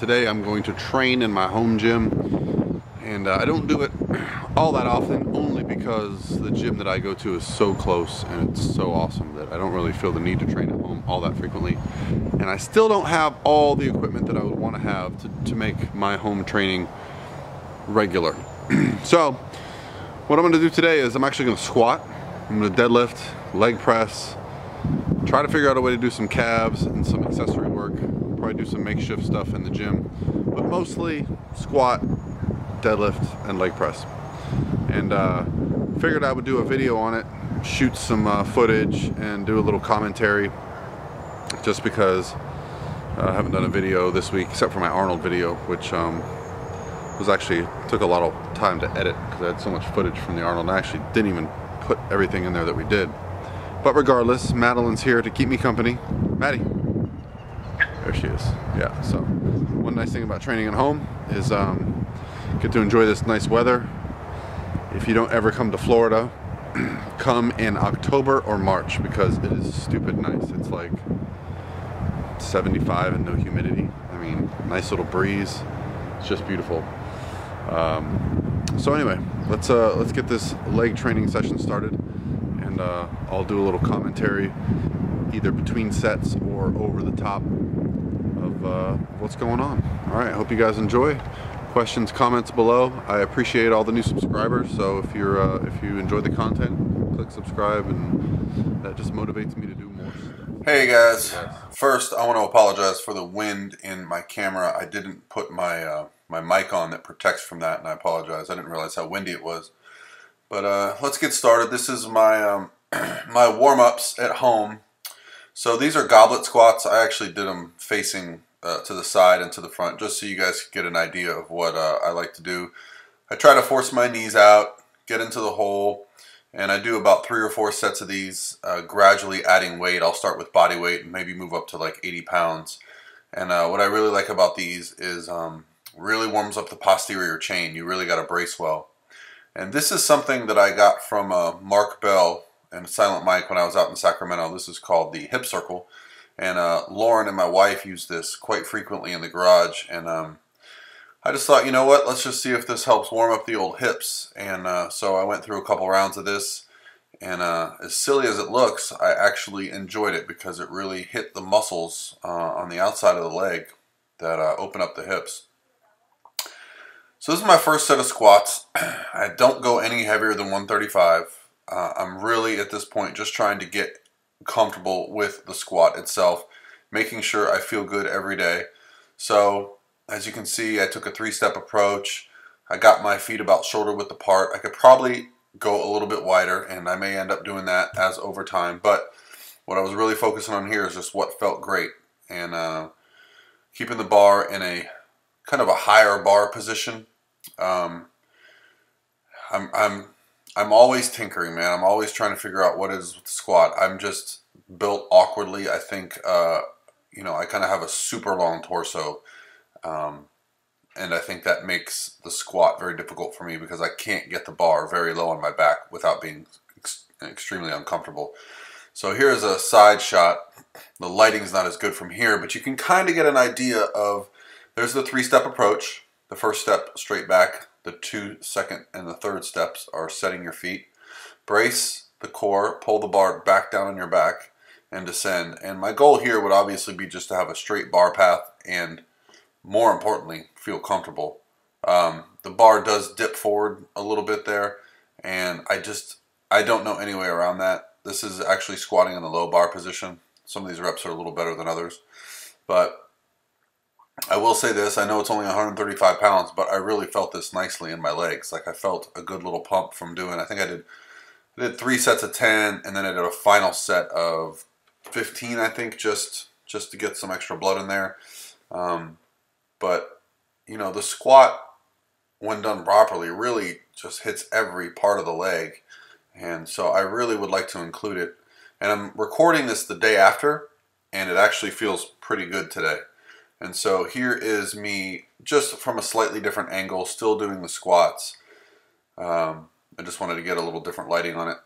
Today I'm going to train in my home gym, and I don't do it all that often, only because the gym that I go to is so close and it's so awesome that I don't really feel the need to train at home all that frequently. And I still don't have all the equipment that I would want to have to make my home training regular. So what I'm going to do today is I'm actually going to squat, I'm going to deadlift, leg press, try to figure out a way to do some calves and some accessory work, probably do some makeshift stuff in the gym, but mostly squat, deadlift, and leg press. And figured I would do a video on it, shoot some footage, and do a little commentary, just because I haven't done a video this week except for my Arnold video, which was actually took a lot of time to edit because I had so much footage from the Arnold, and I actually didn't even put everything in there that we did. But regardless, Madeline's here to keep me company. Maddie. There she is. Yeah, so one nice thing about training at home is get to enjoy this nice weather. If you don't ever come to Florida, come in October or March because it is stupid nice. It's like 75 and no humidity. I mean, nice little breeze. It's just beautiful. So anyway, let's get this leg training session started, and I'll do a little commentary either between sets or over the top of what's going on. All right, I hope you guys enjoy. Questions, comments below. I appreciate all the new subscribers, so if you enjoy the content, click subscribe, and that just motivates me to do more stuff. Hey guys, first I want to apologize for the wind in my camera. I didn't put my my mic on that protects from that, and I apologize. I didn't realize how windy it was. But let's get started. This is my my warm-ups at home. So these are goblet squats. I actually did them facing to the side and to the front, just so you guys get an idea of what I like to do. I try to force my knees out, get into the hole, and I do about 3 or 4 sets of these, gradually adding weight. I'll start with body weight and maybe move up to like 80 pounds. And what I really like about these is really warms up the posterior chain. You really got to brace well. And this is something that I got from Mark Bell and Silent Mike when I was out in Sacramento. This is called the hip circle. And Lauren and my wife use this quite frequently in the garage. And I just thought, you know what, let's just see if this helps warm up the old hips. And so I went through a couple rounds of this. And as silly as it looks, I actually enjoyed it because it really hit the muscles on the outside of the leg that open up the hips. So this is my first set of squats. I don't go any heavier than 135. I'm really at this point just trying to get comfortable with the squat itself, making sure I feel good every day. So as you can see, I took a 3-step approach. I got my feet about shoulder width apart. I could probably go a little bit wider, and I may end up doing that as over time, but what I was really focusing on here is just what felt great, and keeping the bar in a kind of a higher bar position. I'm always tinkering, man. I'm always trying to figure out what it is with the squat. I'm just built awkwardly. I think, you know, I kind of have a super long torso, and I think that makes the squat very difficult for me because I can't get the bar very low on my back without being extremely uncomfortable. So here's a side shot. The lighting's not as good from here, but you can kind of get an idea of, there's the 3-step approach. The first step, straight back. The 2, second, and the 3rd steps are setting your feet. Brace the core, pull the bar back down on your back, and descend. And my goal here would obviously be just to have a straight bar path and, more importantly, feel comfortable. The bar does dip forward a little bit there, and I don't know any way around that. This is actually squatting in the low bar position. Some of these reps are a little better than others, but I will say this, I know it's only 135 pounds, but I really felt this nicely in my legs. Like I felt a good little pump from doing, I think I did 3 sets of 10, and then I did a final set of 15, I think, just to get some extra blood in there. But, you know, the squat, when done properly, really just hits every part of the leg. And so I really would like to include it. And I'm recording this the day after, and it actually feels pretty good today. And so here is me just from a slightly different angle, still doing the squats. I just wanted to get a little different lighting on it.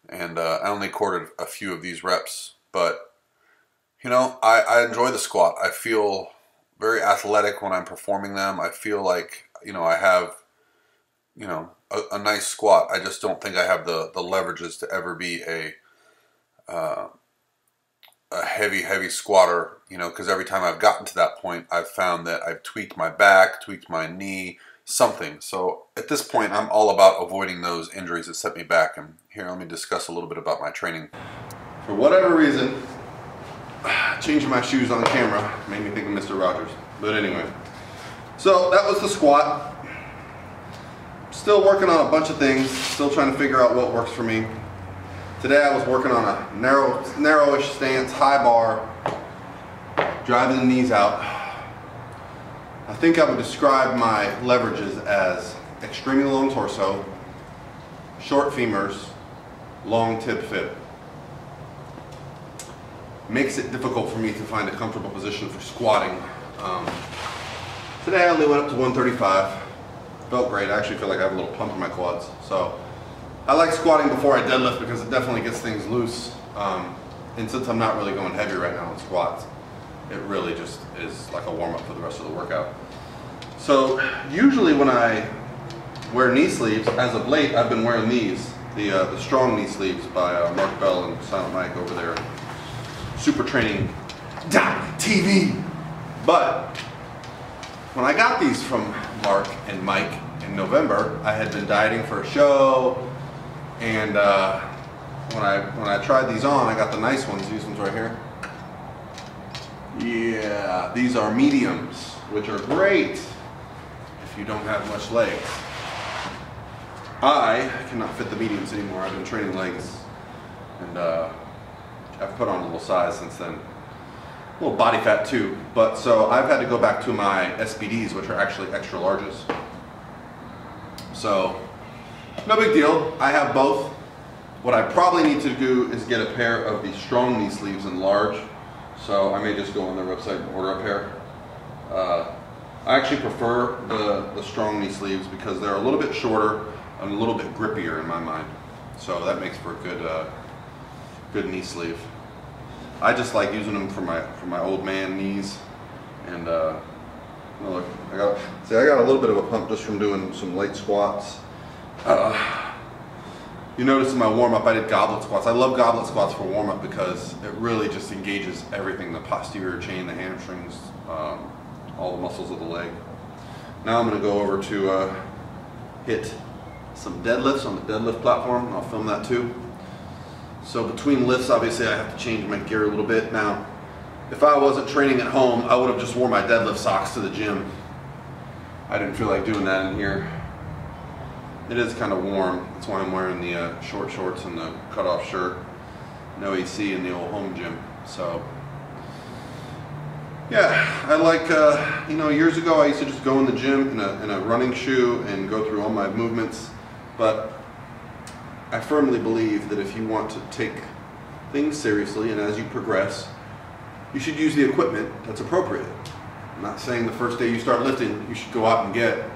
And I only recorded a few of these reps, but you know, I enjoy the squat. I feel very athletic when I'm performing them. I feel like, I have, a nice squat. I just don't think I have the leverages to ever be a heavy squatter, because every time I've gotten to that point, I've found that I've tweaked my back, tweaked my knee, something. So at this point, I'm all about avoiding those injuries that set me back. And here, let me discuss a little bit about my training. For whatever reason, changing my shoes on camera made me think of Mr. Rogers. But anyway, so that was the squat. Still working on a bunch of things, still trying to figure out what works for me. Today I was working on a narrowish stance, high bar, driving the knees out. I think I would describe my leverages as extremely long torso, short femurs, long tib fib. Makes it difficult for me to find a comfortable position for squatting. Today I only went up to 135. Felt great. I actually feel like I have a little pump in my quads. So I like squatting before I deadlift because it definitely gets things loose. And since I'm not really going heavy right now in squats, it really just is like a warm-up for the rest of the workout. So usually when I wear knee sleeves, as of late I've been wearing these, the strong knee sleeves by Mark Bell and Silent Mike over there, Super Training TV. But when I got these from Mark and Mike in November, I had been dieting for a show, and when I tried these on, I got the nice ones. These ones right here. Yeah, these are mediums, which are great if you don't have much legs. I cannot fit the mediums anymore. I've been training legs, and I've put on a little size since then. A little body fat too, but so I've had to go back to my SBDs, which are actually extra larges. So no big deal. I have both. What I probably need to do is get a pair of the strong knee sleeves in large. So I may just go on their website and order a pair. I actually prefer the strong knee sleeves because they're a little bit shorter and a little bit grippier in my mind. So that makes for a good knee sleeve. I just like using them for my old man knees, and look, I got a little bit of a pump just from doing some light squats. You notice in my warm-up I did goblet squats. I love goblet squats for warm-up because it really just engages everything: the posterior chain, the hamstrings, all the muscles of the leg. Now I'm going to go over to hit some deadlifts on the deadlift platform. I'll film that too. So between lifts, obviously I have to change my gear a little bit. Now, if I wasn't training at home, I would have just wore my deadlift socks to the gym. I didn't feel like doing that in here. It is kind of warm. That's why I'm wearing the short shorts and the cutoff shirt. No AC in the old home gym. So, yeah, I like, years ago I used to just go in the gym in a running shoe and go through all my movements. But I firmly believe that if you want to take things seriously and as you progress, you should use the equipment that's appropriate. I'm not saying the first day you start lifting, you should go out and get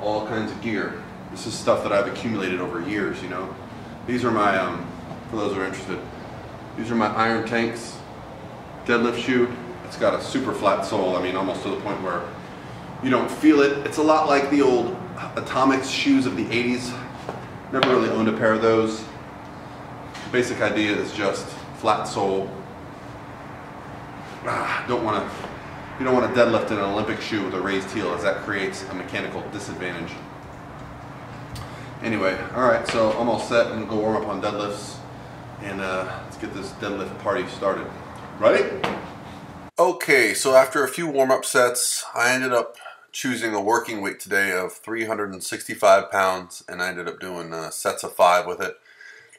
all kinds of gear. This is stuff that I've accumulated over years, These are my, for those who are interested, these are my Iron Tanks deadlift shoe. It's got a super flat sole, almost to the point where you don't feel it. It's a lot like the old Atomics shoes of the 80s. Never really owned a pair of those. The basic idea is just flat sole. You don't want to deadlift in an Olympic shoe with a raised heel, as that creates a mechanical disadvantage. Anyway, all right, so I'm all set. I'm gonna go warm up on deadlifts, and let's get this deadlift party started. Ready? Okay, so after a few warm-up sets, I ended up choosing a working weight today of 365 pounds, and I ended up doing sets of 5 with it.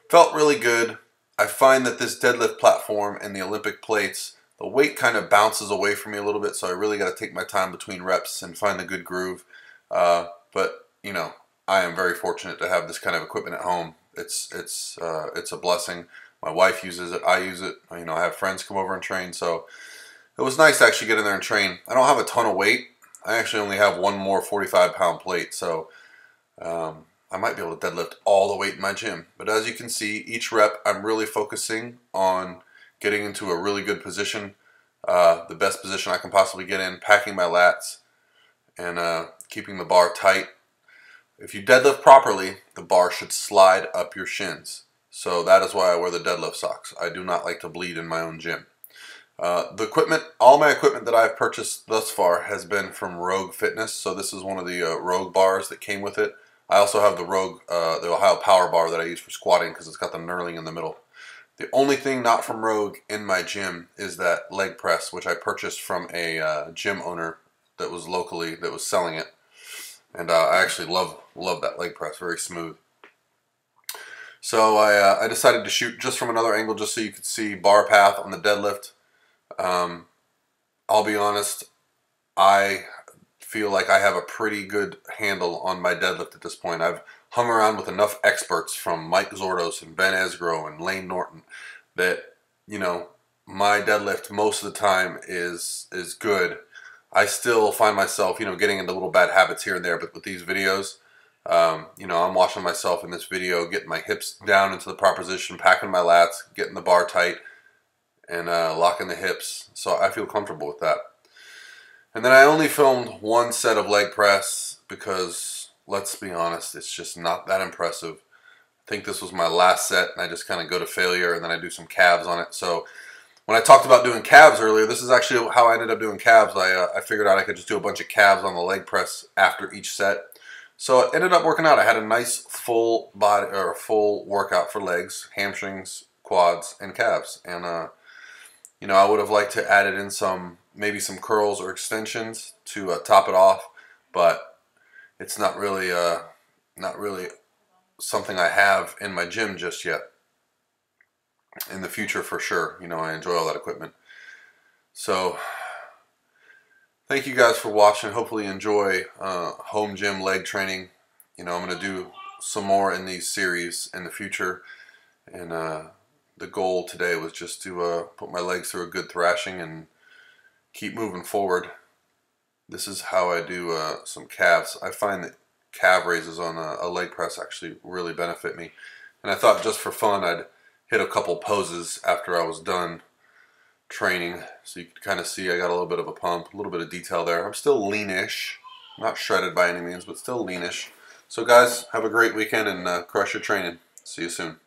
Felt really good. I find that this deadlift platform and the Olympic plates, the weight kind of bounces away from me a little bit, so I really got to take my time between reps and find a good groove. But I am very fortunate to have this kind of equipment at home. It's a blessing. My wife uses it. I use it. I have friends come over and train, so it was nice to actually get in there and train. I don't have a ton of weight. I actually only have one more 45-pound plate, so I might be able to deadlift all the weight in my gym. But as you can see, each rep I'm really focusing on getting into a really good position, the best position I can possibly get in, packing my lats, and keeping the bar tight. If you deadlift properly, the bar should slide up your shins. So that is why I wear the deadlift socks. I do not like to bleed in my own gym. The equipment, all my equipment that I've purchased thus far has been from Rogue Fitness. So this is one of the Rogue bars that came with it. I also have the Rogue, the Ohio Power Bar that I use for squatting because it's got the knurling in the middle. The only thing not from Rogue in my gym is that leg press, which I purchased from a gym owner that was locally, that was selling it. And I actually love that leg press, very smooth. So I decided to shoot just from another angle just so you could see bar path on the deadlift. I'll be honest, I feel like I have a pretty good handle on my deadlift at this point. I've hung around with enough experts from Mike Zordos and Ben Esgro and Lane Norton that, you know, my deadlift most of the time is good. I still find myself, you know, getting into little bad habits here and there, but with these videos, you know, I'm watching myself in this video, getting my hips down into the proper position, packing my lats, getting the bar tight, and locking the hips. So I feel comfortable with that. And then I only filmed one set of leg press because, let's be honest, it's just not that impressive. I think this was my last set, and I just kind of go to failure, and then I do some calves on it. So when I talked about doing calves earlier, this is actually how I ended up doing calves. I figured out I could just do a bunch of calves on the leg press after each set. So it ended up working out. I had a nice full body, or full workout for legs, hamstrings, quads, and calves. And you know, I would have liked to added in maybe some curls or extensions to top it off, but it's not really something I have in my gym just yet. In the future, for sure. You know, I enjoy all that equipment. So thank you guys for watching. Hopefully you enjoy home gym leg training. You know, I'm going to do some more in these series in the future, and the goal today was just to put my legs through a good thrashing and keep moving forward. This is how I do some calves. I find that calf raises on a leg press actually really benefit me. And I thought just for fun I'd hit a couple poses after I was done training. So you could kind of see I got a little bit of a pump, a little bit of detail there. I'm still leanish. Not shredded by any means, but still leanish. So guys, have a great weekend and crush your training. See you soon.